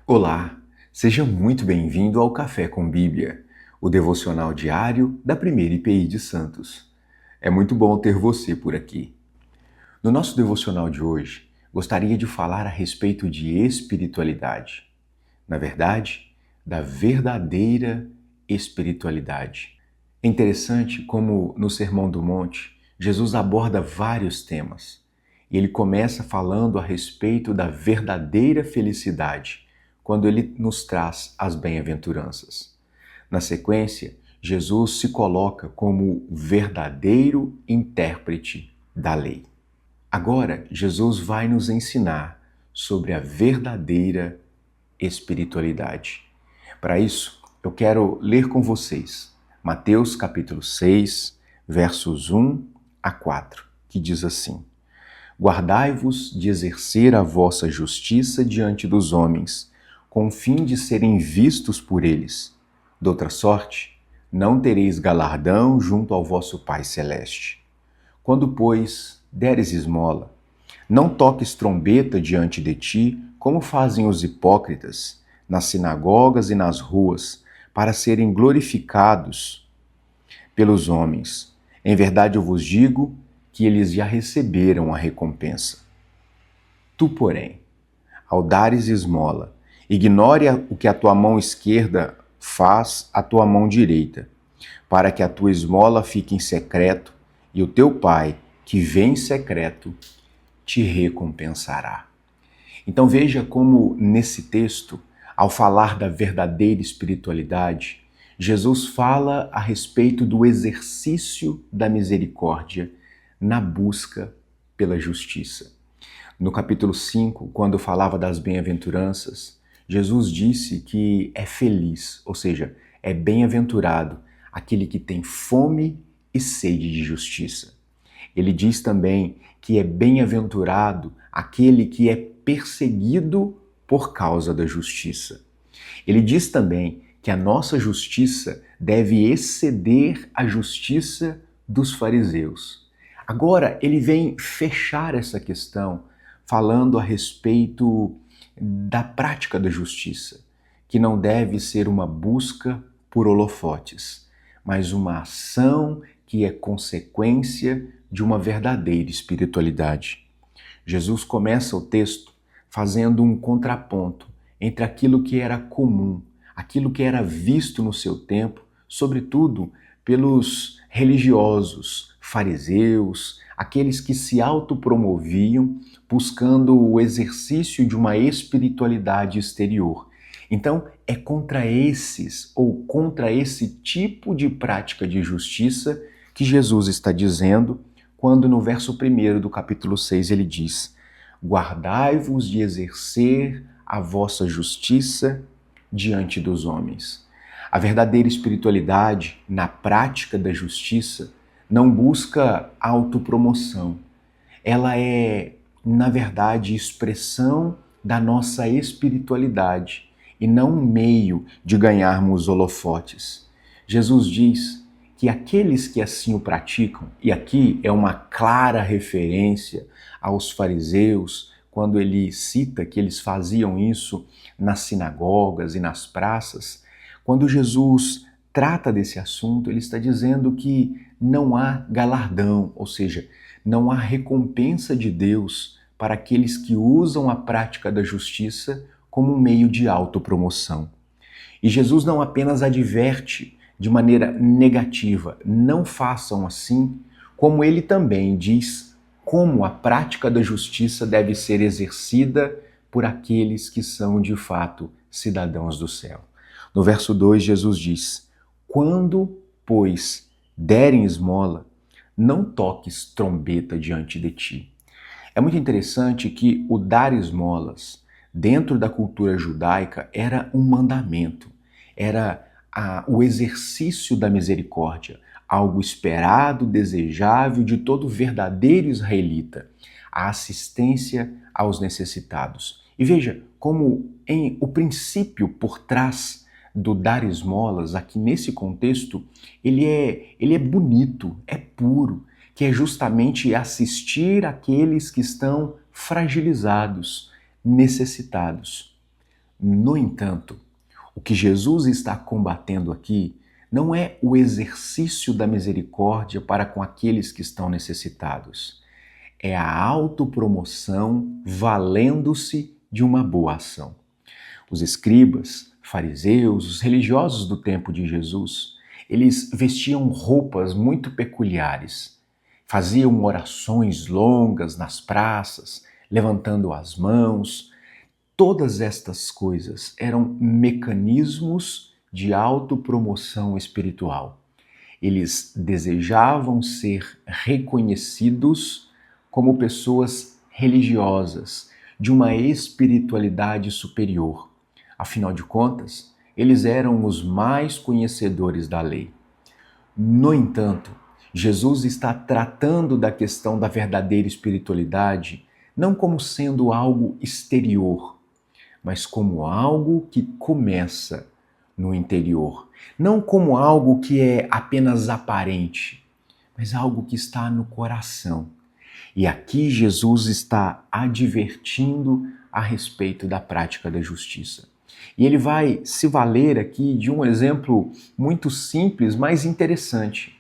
Olá, seja muito bem-vindo ao Café com Bíblia, o devocional diário da Primeira IPI de Santos. É muito bom ter você por aqui. No nosso devocional de hoje, gostaria de falar a respeito de espiritualidade. Na verdade, da verdadeira espiritualidade. É interessante como no Sermão do Monte, Jesus aborda vários temas. E ele começa falando a respeito da verdadeira felicidade, quando ele nos traz as bem-aventuranças. Na sequência, Jesus se coloca como verdadeiro intérprete da lei. Agora, Jesus vai nos ensinar sobre a verdadeira espiritualidade. Para isso, eu quero ler com vocês Mateus capítulo 6, versos 1 a 4, que diz assim: Guardai-vos de exercer a vossa justiça diante dos homens, com o fim de serem vistos por eles. Doutra sorte, não tereis galardão junto ao vosso Pai Celeste. Quando, pois, deres esmola, não toques trombeta diante de ti, como fazem os hipócritas, nas sinagogas e nas ruas, para serem glorificados pelos homens. Em verdade eu vos digo que eles já receberam a recompensa. Tu, porém, ao dares esmola, ignore o que a tua mão esquerda faz a tua mão direita, para que a tua esmola fique em secreto, e o teu Pai, que vê em secreto, te recompensará. Então veja como nesse texto, ao falar da verdadeira espiritualidade, Jesus fala a respeito do exercício da misericórdia na busca pela justiça. No capítulo 5, quando falava das bem-aventuranças, Jesus disse que é feliz, ou seja, é bem-aventurado aquele que tem fome e sede de justiça. Ele diz também que é bem-aventurado aquele que é perseguido por causa da justiça. Ele diz também que a nossa justiça deve exceder a justiça dos fariseus. Agora, ele vem fechar essa questão falando a respeito da prática da justiça, que não deve ser uma busca por holofotes, mas uma ação que é consequência de uma verdadeira espiritualidade. Jesus começa o texto fazendo um contraponto entre aquilo que era comum, aquilo que era visto no seu tempo, sobretudo pelos religiosos, fariseus, aqueles que se autopromoviam buscando o exercício de uma espiritualidade exterior. Então, é contra esses ou contra esse tipo de prática de justiça que Jesus está dizendo quando no verso 1 do capítulo 6 ele diz: Guardai-vos de exercer a vossa justiça diante dos homens. A verdadeira espiritualidade, na prática da justiça, não busca autopromoção. Ela é, na verdade, expressão da nossa espiritualidade e não um meio de ganharmos holofotes. Jesus diz que aqueles que assim o praticam, e aqui é uma clara referência aos fariseus, quando ele cita que eles faziam isso nas sinagogas e nas praças, quando Jesus trata desse assunto, ele está dizendo que não há galardão, ou seja, não há recompensa de Deus para aqueles que usam a prática da justiça como um meio de autopromoção. E Jesus não apenas adverte de maneira negativa, não façam assim, como ele também diz como a prática da justiça deve ser exercida por aqueles que são de fato cidadãos do céu. No verso 2, Jesus diz: Quando, pois, derem esmola, não toques trombeta diante de ti. É muito interessante que o dar esmolas, dentro da cultura judaica, era um mandamento, era o exercício da misericórdia, algo esperado, desejável de todo verdadeiro israelita, a assistência aos necessitados. E veja como o princípio por trás do dar esmolas, aqui nesse contexto, ele é bonito, é puro, que é justamente assistir aqueles que estão fragilizados, necessitados. No entanto, o que Jesus está combatendo aqui não é o exercício da misericórdia para com aqueles que estão necessitados. É a autopromoção valendo-se de uma boa ação. Os escribas, fariseus, os religiosos do tempo de Jesus, eles vestiam roupas muito peculiares, faziam orações longas nas praças, levantando as mãos. Todas estas coisas eram mecanismos de autopromoção espiritual. Eles desejavam ser reconhecidos como pessoas religiosas, de uma espiritualidade superior. Afinal de contas, eles eram os mais conhecedores da lei. No entanto, Jesus está tratando da questão da verdadeira espiritualidade não como sendo algo exterior, mas como algo que começa no interior. Não como algo que é apenas aparente, mas algo que está no coração. E aqui Jesus está advertindo a respeito da prática da justiça. E ele vai se valer aqui de um exemplo muito simples, mas interessante.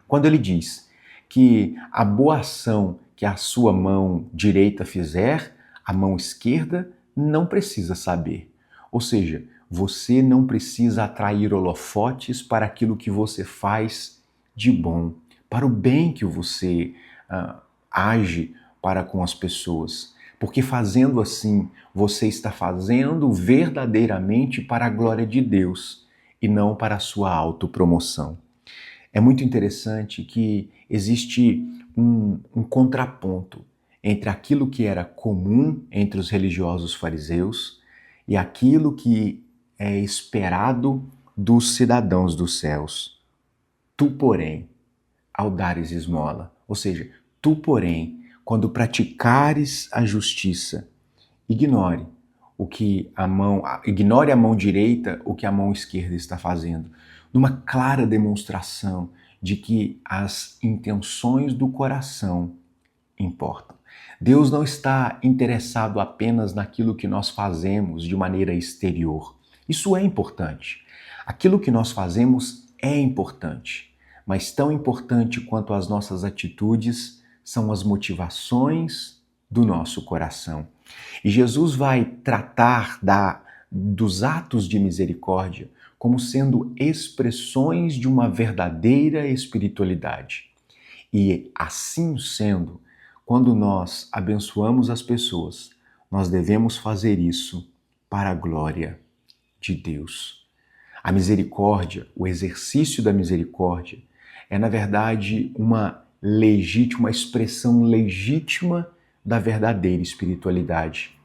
Quando ele diz que a boa ação que a sua mão direita fizer, a mão esquerda não precisa saber. Ou seja, você não precisa atrair holofotes para aquilo que você faz de bom, para o bem que você age para com as pessoas. Porque fazendo assim, você está fazendo verdadeiramente para a glória de Deus e não para a sua autopromoção. É muito interessante que existe um contraponto entre aquilo que era comum entre os religiosos fariseus e aquilo que é esperado dos cidadãos dos céus. Tu, porém, ao dares esmola, ou seja, tu, porém, quando praticares a justiça, ignore a mão direita o que a mão esquerda está fazendo, numa clara demonstração de que as intenções do coração importam. Deus não está interessado apenas naquilo que nós fazemos de maneira exterior. Isso é importante. Aquilo que nós fazemos é importante, mas tão importante quanto as nossas atitudes são as motivações do nosso coração. E Jesus vai tratar dos atos de misericórdia como sendo expressões de uma verdadeira espiritualidade. E assim sendo, quando nós abençoamos as pessoas, nós devemos fazer isso para a glória de Deus. A misericórdia, o exercício da misericórdia, é na verdade uma expressão legítima da verdadeira espiritualidade.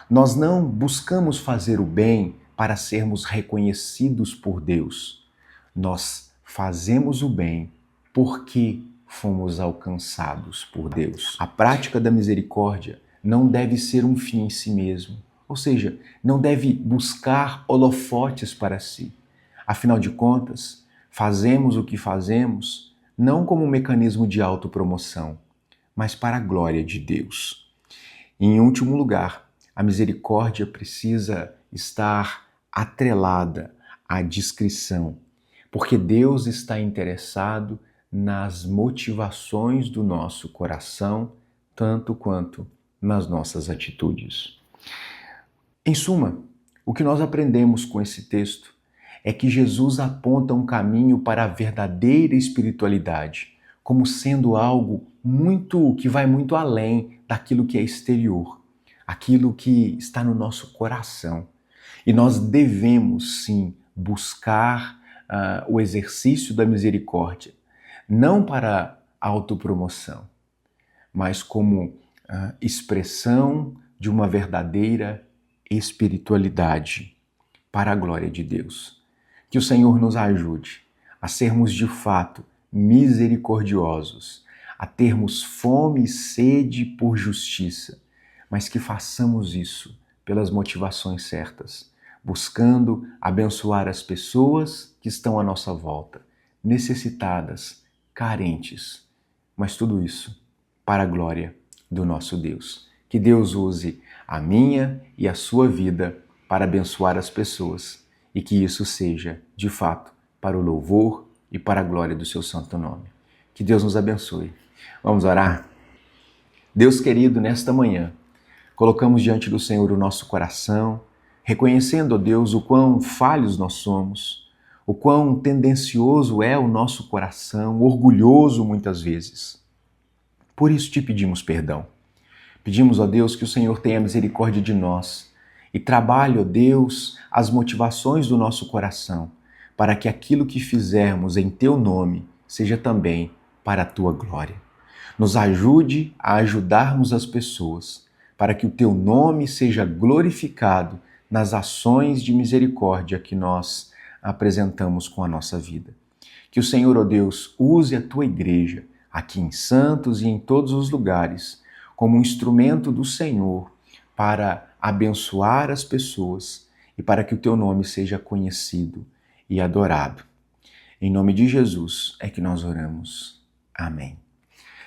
Nós não buscamos fazer o bem para sermos reconhecidos por Deus. Nós fazemos o bem porque fomos alcançados por Deus. A prática da misericórdia não deve ser um fim em si mesmo, ou seja, não deve buscar holofotes para si. Afinal de contas, fazemos o que fazemos não como um mecanismo de autopromoção, mas para a glória de Deus. E, em último lugar, a misericórdia precisa estar atrelada à discrição, porque Deus está interessado nas motivações do nosso coração, tanto quanto nas nossas atitudes. Em suma, o que nós aprendemos com esse texto é que Jesus aponta um caminho para a verdadeira espiritualidade, como sendo algo que vai muito além daquilo que é exterior, aquilo que está no nosso coração. E nós devemos sim buscar o exercício da misericórdia, não para autopromoção, mas como expressão de uma verdadeira espiritualidade para a glória de Deus. Que o Senhor nos ajude a sermos de fato misericordiosos, a termos fome e sede por justiça, mas que façamos isso pelas motivações certas, buscando abençoar as pessoas que estão à nossa volta, necessitadas, carentes, mas tudo isso para a glória do nosso Deus. Que Deus use a minha e a sua vida para abençoar as pessoas e que isso seja, de fato, para o louvor e para a glória do seu santo nome. Que Deus nos abençoe. Vamos orar? Deus querido, nesta manhã, colocamos diante do Senhor o nosso coração, reconhecendo, ó Deus, o quão falhos nós somos, o quão tendencioso é o nosso coração, orgulhoso muitas vezes. Por isso te pedimos perdão. Pedimos, ó Deus, que o Senhor tenha misericórdia de nós e trabalhe, ó Deus, as motivações do nosso coração, para que aquilo que fizermos em Teu nome seja também para a Tua glória. Nos ajude a ajudarmos as pessoas, para que o Teu nome seja glorificado nas ações de misericórdia que nós apresentamos com a nossa vida. Que o Senhor, ó Deus, use a Tua igreja, aqui em Santos e em todos os lugares, como um instrumento do Senhor para abençoar as pessoas e para que o Teu nome seja conhecido e adorado. Em nome de Jesus é que nós oramos. Amém.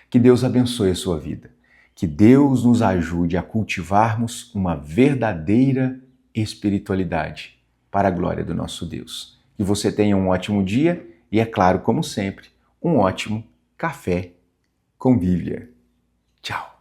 Que Deus abençoe a sua vida. Que Deus nos ajude a cultivarmos uma verdadeira espiritualidade para a glória do nosso Deus. Que você tenha um ótimo dia e, é claro, como sempre, um ótimo café com Bíblia. Tchau!